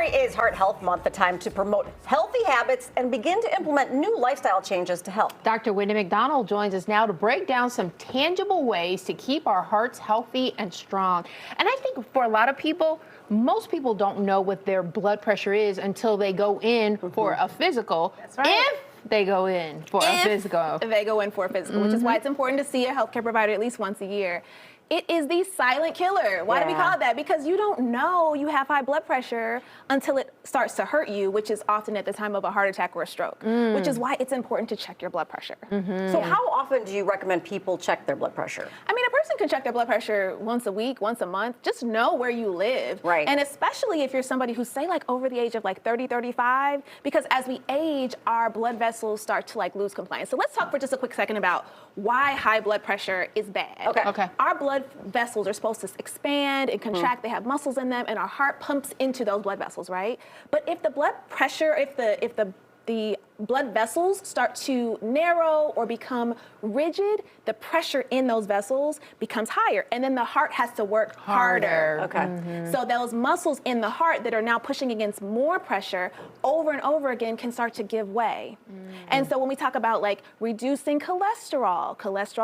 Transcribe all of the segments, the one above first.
February is Heart Health Month, a time to promote healthy habits and begin to implement new lifestyle changes to help. Dr. Wendy McDonald joins us now to break down some tangible ways to keep our hearts healthy and strong. And I think for a lot of people, most people don't know what their blood pressure is until they go in for a physical. That's right. If they go in for a physical. They go in for a physical, which is why it's important to see a healthcare provider at least once a year. It is the silent killer. Why do we call it that? Because you don't know you have high blood pressure until it starts to hurt you, which is often at the time of a heart attack or a stroke, which is why it's important to check your blood pressure. So how often do you recommend people check their blood pressure? I mean, a person can check their blood pressure once a week, once a month. Just know where you live. Right. And especially if you're somebody who's, say, like over the age of like 30, 35, because as we age, our blood vessels start to like lose compliance. So let's talk for just a quick second about why high blood pressure is bad. Okay. Our blood vessels are supposed to expand and contract. They have muscles in them, and our heart pumps into those blood vessels, right? But if the blood pressure, if the blood vessels start to narrow or become rigid, the pressure in those vessels becomes higher, and then the heart has to work harder. Okay. So those muscles in the heart that are now pushing against more pressure over and over again can start to give way. And so when we talk about like reducing cholesterol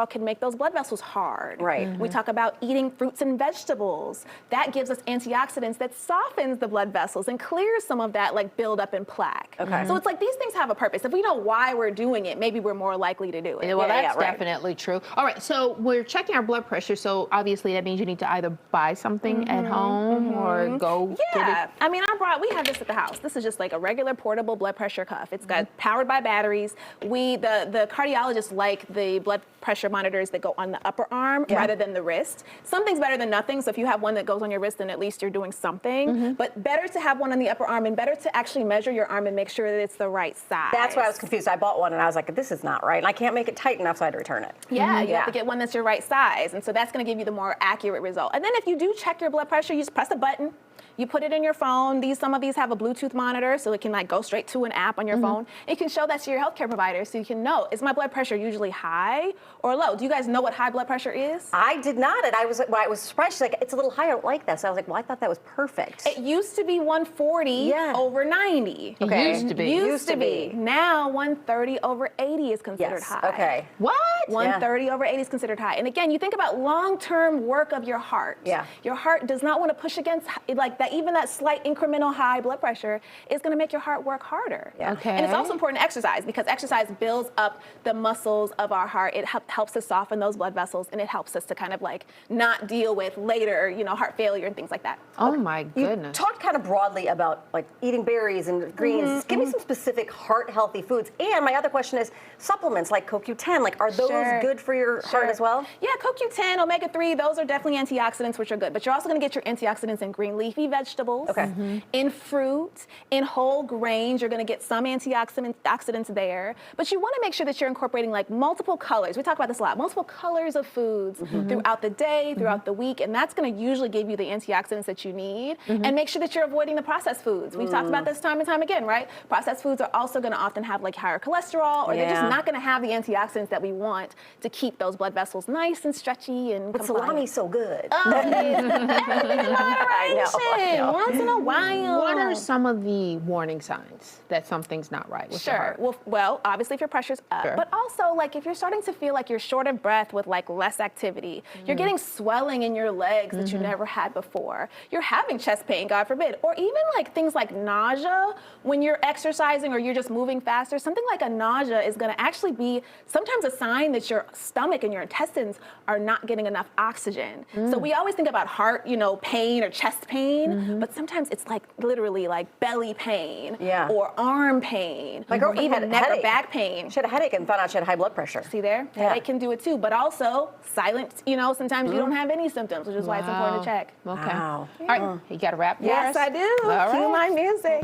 can make those blood vessels hard. Right. We talk about eating fruits and vegetables. That gives us antioxidants that softens the blood vessels and clears some of that like buildup in plaque. Okay. So it's like these things have a purpose. If we know why we're doing it, maybe we're more likely to do it. Well, that's right. definitely true. All right, so we're checking our blood pressure, so obviously that means you need to either buy something at home or go get it. I mean, we have this at the house. This is just like a regular portable blood pressure cuff. It's got powered by batteries. The cardiologists like the blood pressure monitors that go on the upper arm rather than the wrist. Something's better than nothing, so if you have one that goes on your wrist, then at least you're doing something. But better to have one on the upper arm and better to actually measure your arm and make sure that it's the right size. That's why I was confused. I bought one and I was like, this is not right. And I can't make it tight enough, so I had to return it. Yeah, you have to get one that's your right size. And so that's going to give you the more accurate result. And then if you do check your blood pressure, you just press a button. You put it in your phone. Some of these have a Bluetooth monitor, so it can like go straight to an app on your phone. You can show that to your healthcare provider, so you can know, is my blood pressure usually high or low? Do you guys know what high blood pressure is? I did not, and I was surprised. She's like, it's a little high. I don't like that. So I was like, well, I thought that was perfect. It used to be 140 over 90. Okay. Used to be. Used to be. Now 130 over 80 is considered high. Okay. What? 130 over 80 is considered high. And again, you think about long-term work of your heart. Yeah. Your heart does not want to push against like that. Even that slight incremental high blood pressure is going to make your heart work harder. Yeah. Okay. And it's also important to exercise because exercise builds up the muscles of our heart. It helps to soften those blood vessels, and it helps us to kind of like not deal with later, heart failure and things like that. Oh my You goodness. talked kind of broadly about like eating berries and greens. Give me some specific heart healthy foods. And my other question is supplements like CoQ10. Like, are those good for your heart as well? Yeah, CoQ10, omega-3, those are definitely antioxidants, which are good. But you're also going to get your antioxidants in green leafy vegetables. Okay. In fruit, in whole grains, you're going to get some antioxidants there. But you want to make sure that you're incorporating like multiple colors. We talk about this a lot. Multiple colors of foods throughout the day, throughout the week, and that's going to usually give you the antioxidants that you need. And make sure that you're avoiding the processed foods. We've talked about this time and time again, right? Processed foods are also going to often have like higher cholesterol, or they're just not going to have the antioxidants that we want to keep those blood vessels nice and stretchy and But salami's so good. Oh, everything in moderation. I know. Once in a while. What are some of the warning signs that something's not right with your heart? Well, obviously if your pressure's up, but also like if you're starting to feel like you're short of breath with like less activity, you're getting swelling in your legs that you never had before, you're having chest pain, God forbid, or even like things like nausea when you're exercising or you're just moving faster. Something like a nausea is going to actually be sometimes a sign that your stomach and your intestines are not getting enough oxygen. So we always think about heart, pain or chest pain, but sometimes it's like literally like belly pain or arm pain or even neck or back pain. She had a headache and found out she had high blood pressure. See there? Headache can do it too, but also silent, sometimes you don't have any symptoms, which is why it's important to check. Okay. Wow. All right, you got a wrap for Yes, us? I do. All Cue right. my music.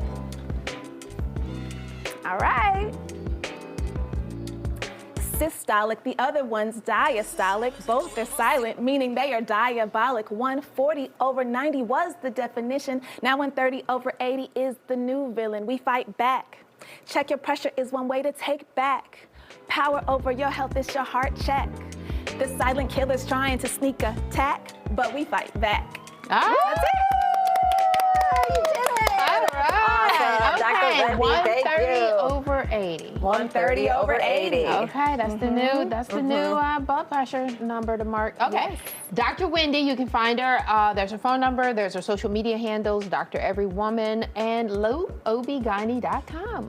All right. Systolic, the other one's diastolic. Both are silent, meaning they are diabolic. 140 over 90 was the definition. Now 130 over 80 is the new villain. We fight back. Check your pressure is one way to take back. Power over your health is your heart check. The silent killer's trying to sneak attack, but we fight back. Ah, That's it. You did it. all right. Thank 130 you. over 80. 130 over 80. Okay, that's the new blood pressure number to mark. Okay, Yes. Dr. Wendy, you can find her. There's her phone number. There's her social media handles. Dr. Every Woman and LoveObGyney.com.